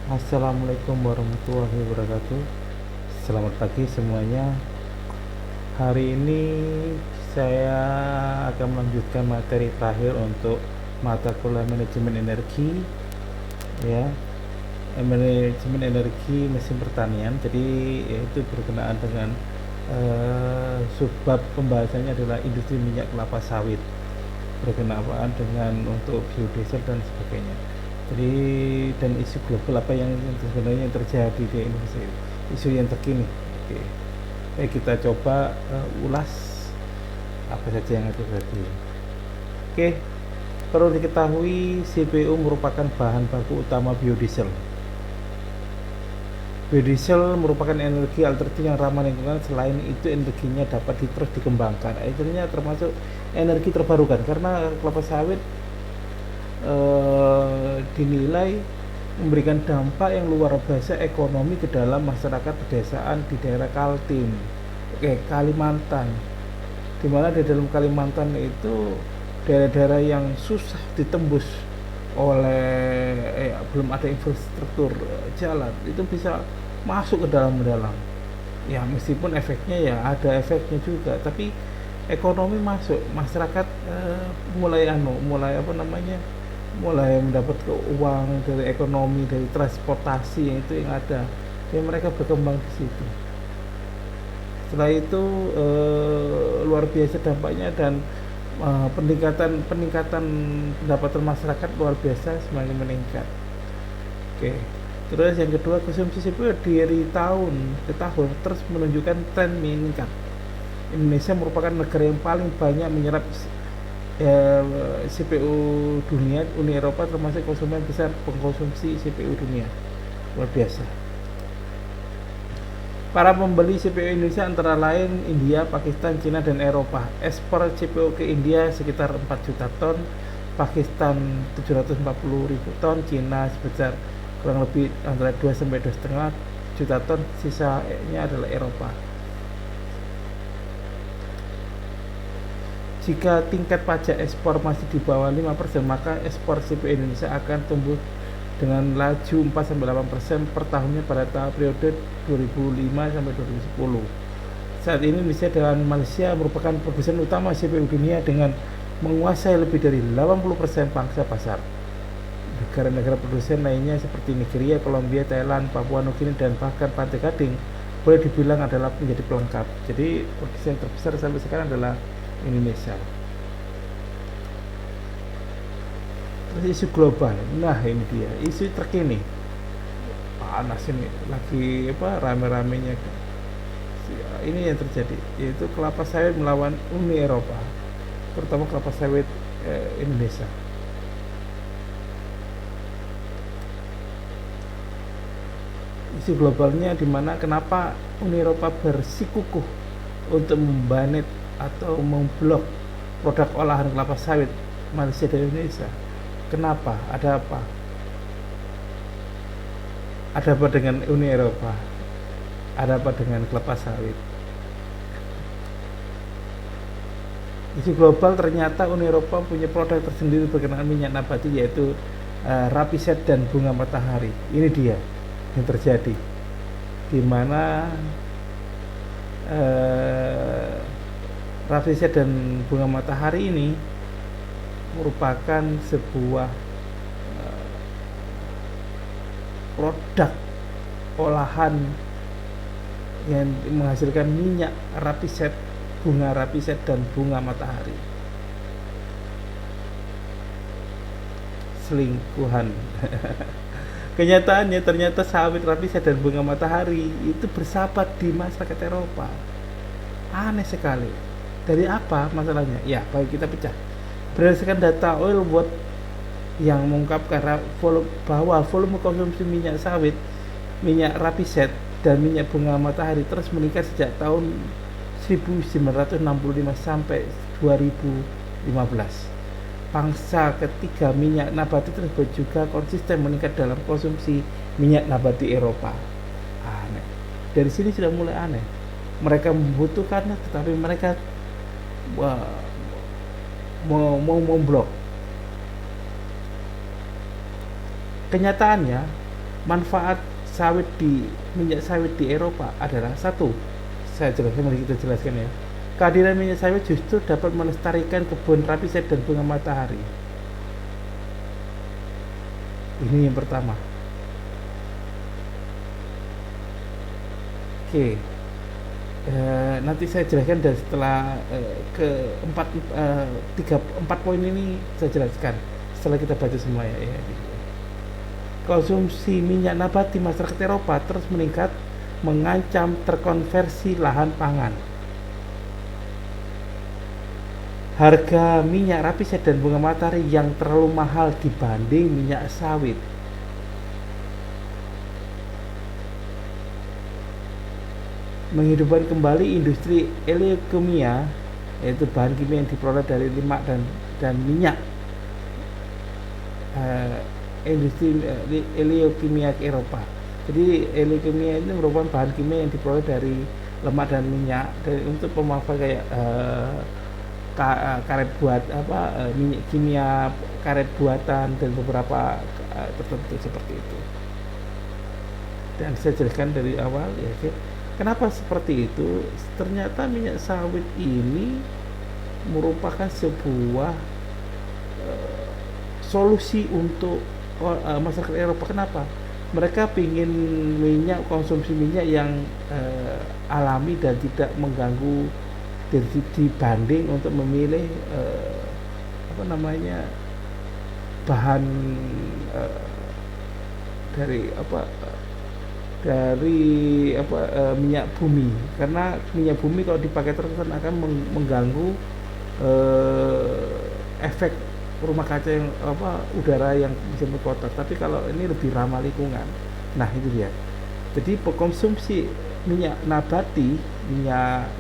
Assalamualaikum warahmatullahi wabarakatuh. Selamat pagi semuanya. Hari ini saya akan melanjutkan materi terakhir untuk mata kuliah manajemen energi, ya, manajemen energi mesin pertanian. Jadi itu berkenaan dengan subbab pembahasannya adalah industri minyak kelapa sawit, berkenaan dengan untuk biodiesel dan sebagainya. Jadi dan isu global apa yang sebenarnya terjadi di Indonesia, isu yang terkini. Oke, baik, kita coba ulas apa saja yang ada tadi. Oke, perlu diketahui CPU merupakan bahan baku utama biodiesel. Biodiesel merupakan energi alternatif yang ramah lingkungan. Selain itu, energinya dapat terus dikembangkan. Akhirnya termasuk energi terbarukan karena kelapa sawit dinilai memberikan dampak yang luar biasa ekonomi ke dalam masyarakat pedesaan di daerah Kaltim, Kalimantan, di mana di dalam Kalimantan itu daerah-daerah yang susah ditembus oleh belum ada infrastruktur jalan, itu bisa masuk ke dalam ya, meskipun efeknya ya ada efeknya juga, tapi ekonomi masuk, masyarakat mulai apa namanya, mulai mendapat uang dari ekonomi, dari transportasi yang itu yang ada, dan mereka berkembang di situ. Setelah itu luar biasa dampaknya, dan peningkatan peningkatan pendapatan masyarakat luar biasa, semakin meningkat. Oke, terus yang kedua, konsumsi CPU dari tahun ke tahun terus menunjukkan tren meningkat. Indonesia merupakan negara yang paling banyak menyerap CPU dunia. Uni Eropa termasuk konsumen besar pengkonsumsi CPU dunia, luar biasa. Para pembeli CPU Indonesia antara lain India, Pakistan, Cina, dan Eropa. Ekspor CPU ke India sekitar 4 juta ton, Pakistan 740.000 ton, Cina sebesar kurang lebih antara 2 sampai 2,5 juta ton, sisanya adalah Eropa. Jika tingkat pajak ekspor masih di bawah 5%, maka ekspor CPU Indonesia akan tumbuh dengan laju 4-8% per tahunnya pada periode 2005 sampai 2010. Saat ini Indonesia dan Malaysia merupakan produsen utama CPU dunia dengan menguasai lebih dari 80% pangsa pasar. Negara-negara produsen lainnya seperti Nigeria, Kolombia, Thailand, Papua Nugini, dan bahkan Pantai Gading boleh dibilang adalah menjadi pelengkap. Jadi produsen terbesar sampai sekarang adalah Indonesia. Isu global, nah ini dia isu terkini, panas ini lagi apa, rame-ramenya ini yang terjadi, yaitu kelapa sawit melawan Uni Eropa, terutama kelapa sawit Indonesia. Isu globalnya dimana kenapa Uni Eropa bersikukuh untuk membanet atau memblok produk olahan kelapa sawit Malaysia dan Indonesia. Kenapa? Ada apa? Ada apa dengan Uni Eropa? Ada apa dengan kelapa sawit? Isu global, ternyata Uni Eropa punya produk tersendiri berkenaan minyak nabati, yaitu rapiset dan bunga matahari. Ini dia yang terjadi, di mana rapiset dan bunga matahari ini merupakan sebuah produk olahan yang menghasilkan minyak rapiset, bunga rapiset, dan bunga matahari. Selingkuhan. Kenyataannya ternyata sawit, rapiset, dan bunga matahari itu bersahabat di masyarakat Eropa. Aneh sekali. Dari apa masalahnya? Ya, bagi kita pecah. Berdasarkan data Oil World yang mengungkapkan bahwa volume konsumsi minyak sawit, minyak rapiset, dan minyak bunga matahari terus meningkat sejak tahun 1965 sampai 2015. Pangsa ketiga minyak nabati tersebut juga konsisten meningkat dalam konsumsi minyak nabati Eropa. Aneh. Dari sini sudah mulai aneh. Mereka membutuhkannya, tetapi mereka mau memblok. Kenyataannya manfaat minyak sawit di Eropa adalah satu, saya jelaskan, mari kita jelaskan ya. Kehadiran minyak sawit justru dapat melestarikan kebun rapiset dan bunga matahari. Ini yang pertama. Oke, nanti saya jelaskan dan setelah empat poin ini saya jelaskan setelah kita baca semua ya. Konsumsi minyak nabati masyarakat Eropa terus meningkat, mengancam terkonversi lahan pangan. Harga minyak rapiset dan bunga matahari yang terlalu mahal dibanding minyak sawit. Menghidupkan kembali industri eleokimia, yaitu bahan kimia yang diperoleh dari lemak dan minyak. Industri eleokimia ke Eropa. Jadi eleokimia itu merupakan bahan kimia yang diperoleh dari lemak dan minyak untuk pemanfaatan kayak karet buat minyak kimia, karet buatan dan beberapa tertentu seperti itu. Dan saya jelaskan dari awal ya, kenapa seperti itu? Ternyata minyak sawit ini merupakan sebuah solusi untuk masyarakat Eropa. Kenapa? Mereka ingin konsumsi minyak yang alami dan tidak mengganggu, dibanding untuk memilih bahan dari minyak bumi, karena minyak bumi kalau dipakai terus akan mengganggu efek rumah kaca yang udara yang bisa berkotor. Tapi kalau ini lebih ramah lingkungan. Nah itu dia. Jadi konsumsi minyak nabati, minyak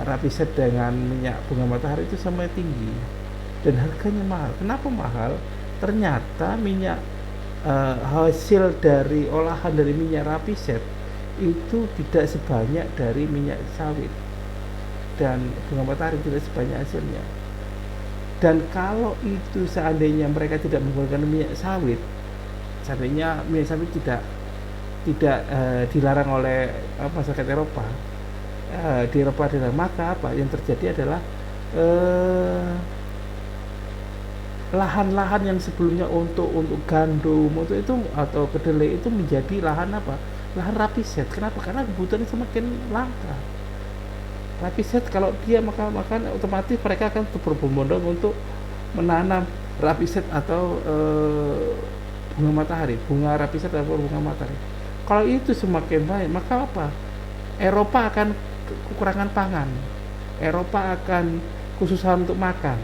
rapiset dengan minyak bunga matahari itu sama tinggi dan harganya mahal. Kenapa mahal? Ternyata minyak hasil dari olahan dari minyak rapiset itu tidak sebanyak dari minyak sawit, dan bunga matahari tidak sebanyak hasilnya. Dan kalau itu seandainya mereka tidak menggunakan minyak sawit, seandainya minyak sawit tidak dilarang oleh masyarakat Eropa, di Eropa adalah, maka apa yang terjadi adalah lahan-lahan yang sebelumnya untuk gandum itu atau kedelai itu menjadi lahan rapiset. Kenapa? Karena kebutuhannya semakin langka. Rapiset kalau dia makan otomatis mereka akan berbondong-bondong untuk menanam rapiset atau bunga rapiset atau bunga matahari. Kalau itu semakin baik, maka apa? Eropa akan kekurangan pangan. Eropa akan kesusahan untuk makan.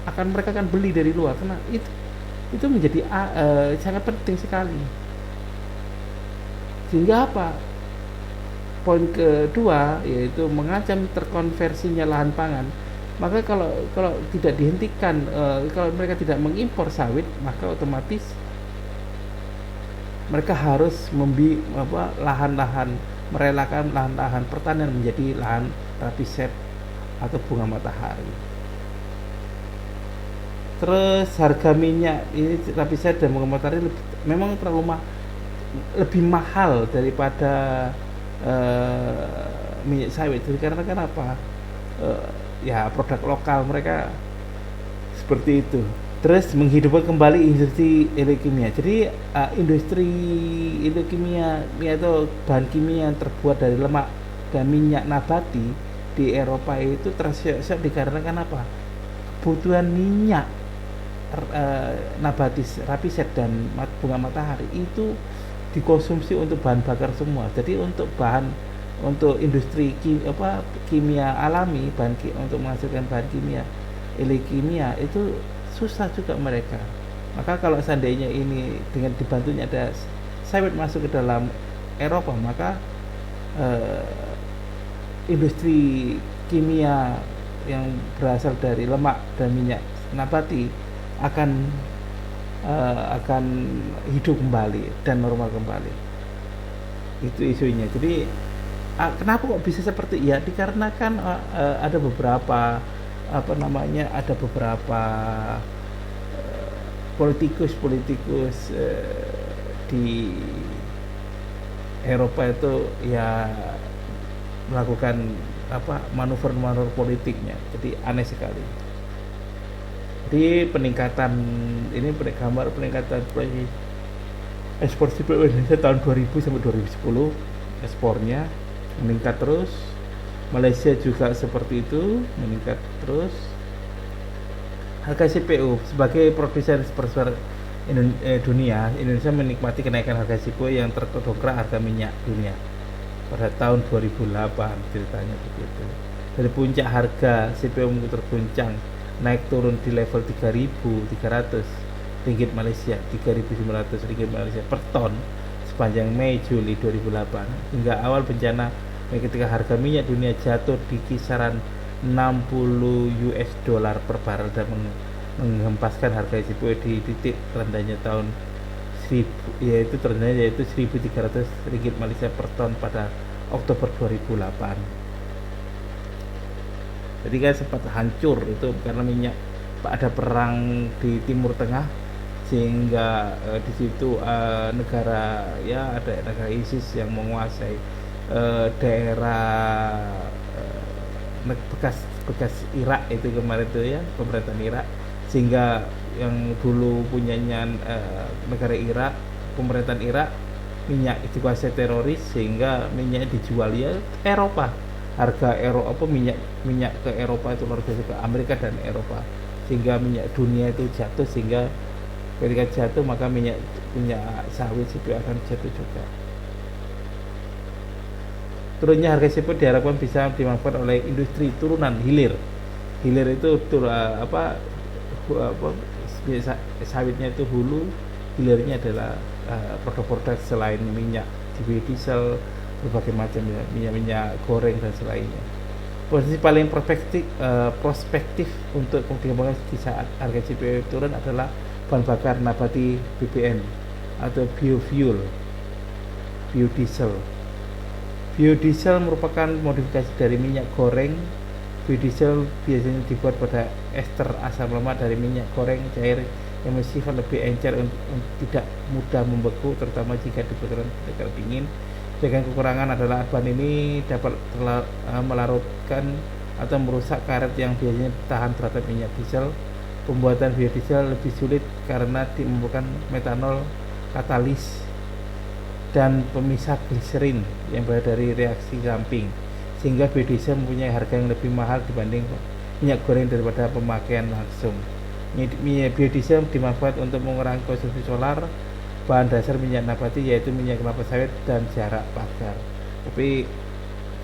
Mereka akan beli dari luar, karena itu menjadi sangat penting sekali. Sehingga apa? Poin kedua yaitu mengancam terkonversinya lahan pangan. Maka kalau tidak dihentikan, kalau mereka tidak mengimpor sawit, maka otomatis mereka harus merelakan lahan-lahan pertanian menjadi lahan rapiset atau bunga matahari. Terus harga minyak ini rapiset dan bunga matahari memang lebih mahal daripada minyak sawit. Karena kenapa? Ya produk lokal mereka seperti itu. Terus menghidupkan kembali industri eleokimia. Jadi industri eleokimia atau bahan kimia yang terbuat dari lemak dan minyak nabati di Eropa itu terseok-seok dikarenakan apa? Kebutuhan minyak nabati rapiset dan bunga matahari itu dikonsumsi untuk bahan bakar semua. Jadi untuk industri kimia alami, untuk menghasilkan bahan kimia eleokimia itu susah juga mereka. Maka kalau seandainya ini dengan dibantunya ada sawit masuk ke dalam Eropa, maka industri kimia yang berasal dari lemak dan minyak nabati akan hidup kembali dan normal kembali. Itu isunya. Jadi kenapa kok bisa seperti ya? Dikarenakan ada beberapa politikus di Eropa itu ya melakukan manuver-manuver politiknya, jadi aneh sekali. Jadi peningkatan ini gambar peningkatan ekspor CPO Indonesia tahun 2000 sampai 2010, ekspornya meningkat terus. Malaysia juga seperti itu, meningkat terus. Harga CPO sebagai produsen superstar dunia, Indonesia menikmati kenaikan harga CPO yang terdongkrak harga minyak dunia pada tahun 2008, ceritanya begitu. Dari puncak harga CPO terguncang naik turun di level 3.300 ringgit Malaysia, 3.900 ringgit Malaysia per ton sepanjang Mei Juli 2008 hingga awal bencana ketika harga minyak dunia jatuh di kisaran 60 US dollar per barel dan menghempaskan harga CPO di titik terendahnya tahun 1000 yaitu 1.300 ringgit Malaysia per ton pada Oktober 2008. Jadi kan sempat hancur itu karena minyak, ada perang di Timur Tengah sehingga di situ negara ISIS yang menguasai daerah bekas Irak itu kemarin itu ya, pemerintahan Irak, sehingga yang dulu punyanya negara Irak, pemerintahan Irak, minyak dikuasai teroris sehingga minyak dijual ya Eropa. Harga minyak ke Eropa itu luar biasa, ke Amerika dan Eropa, sehingga minyak dunia itu jatuh, sehingga ketika jatuh maka minyak sawit CPO akan jatuh juga. Turunnya harga CPO diharapkan bisa dimanfaatkan oleh industri turunan hilir. Hilir itu sawitnya itu hulu, hilirnya adalah produk-produk selain minyak, biodiesel, berbagai macam minyak goreng dan selainnya. Posisi paling prospektif untuk pengembangan di saat harga CPO turun adalah bahan bakar nabati BBN atau biofuel, biodiesel. Biodiesel merupakan modifikasi dari minyak goreng. Biodiesel biasanya dibuat pada ester asam lemak dari minyak goreng cair yang bersifat lebih encer, tidak mudah membeku, terutama jika dibutuhkan ketika dingin. Dengan kekurangan adalah bahan ini dapat melarutkan atau merusak karet yang biasanya tahan terhadap minyak diesel. Pembuatan biodiesel lebih sulit karena memerlukan metanol, katalis, dan pemisah gliserin yang berasal dari reaksi samping, sehingga biodiesel mempunyai harga yang lebih mahal dibanding minyak goreng daripada pemakaian langsung. Minyak biodiesel dimanfaatkan untuk mengurangi konsumsi solar. Bahan dasar minyak nabati yaitu minyak kelapa sawit dan jarak bakar. Tapi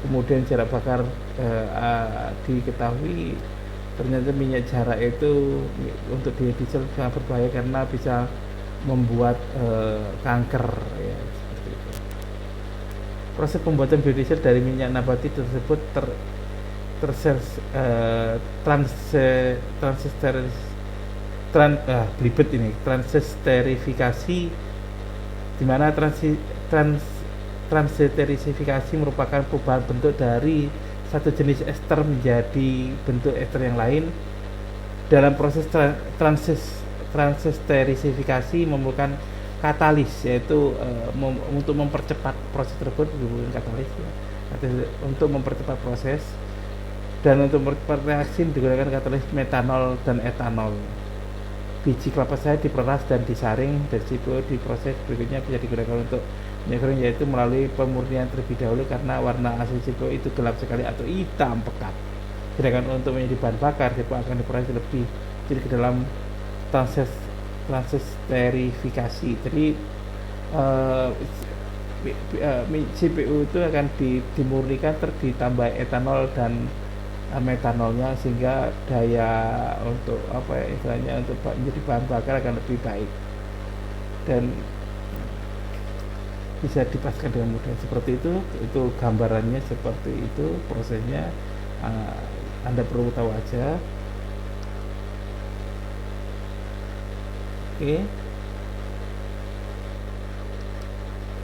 kemudian jarak bakar diketahui ternyata minyak jarak itu untuk biodiesel sangat berbahaya karena bisa membuat kanker ya, seperti itu. Proses pembuatan biodiesel dari minyak nabati tersebut transesterifikasi, di mana transesterifikasi merupakan perubahan bentuk dari satu jenis ester menjadi bentuk ester yang lain. Dalam proses transesterifikasi memerlukan katalis, yaitu untuk mempercepat proses tersebut dibutuhkan katalis ya, untuk mempercepat proses, dan untuk mempercepat reaksi digunakan katalis metanol dan etanol. Biji kelapa sawit diperas dan disaring dari CPO. Di proses berikutnya bisa digunakan untuk minyak goreng, yaitu melalui pemurnian terlebih dahulu karena warna asli CPO itu gelap sekali atau hitam pekat. Sedangkan untuk menjadi bahan bakar, CPO akan diperas lebih jadi ke dalam transesterifikasi. Jadi CPO itu akan dimurnikan, ditambah etanol dan metanolnya, sehingga daya untuk istilahnya untuk menjadi bahan bakar akan lebih baik dan bisa dipaskan dengan mudah. Seperti itu gambarannya, seperti itu prosesnya. Anda perlu tahu aja. Oke.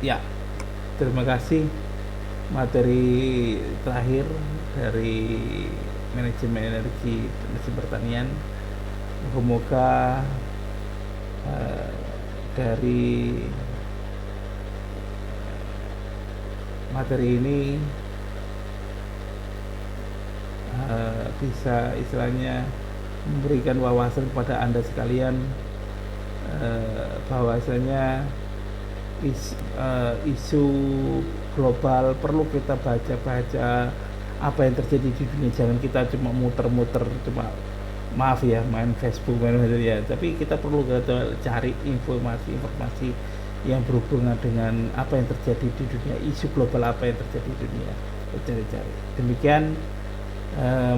Ya, terima kasih. Materi terakhir dari manajemen energi dan pertanian, semoga eh, dari materi ini bisa istilahnya memberikan wawasan kepada Anda sekalian, bahwasanya isu global perlu kita baca-baca apa yang terjadi di dunia. Jangan kita cuma muter-muter, cuma maaf ya main Facebook ya, tapi kita perlu cari informasi-informasi yang berhubungan dengan apa yang terjadi di dunia, isu global apa yang terjadi di dunia, cari-cari. Demikian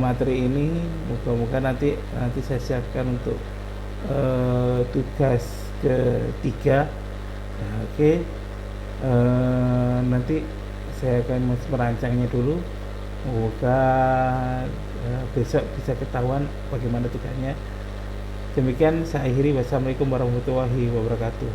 materi ini, moga-moga nanti saya siapkan untuk tugas ketiga. Nah, oke. Nanti saya akan merancangnya dulu, semoga besok bisa ketahuan bagaimana tugasnya. Demikian saya akhiri, wassalamualaikum warahmatullahi wabarakatuh.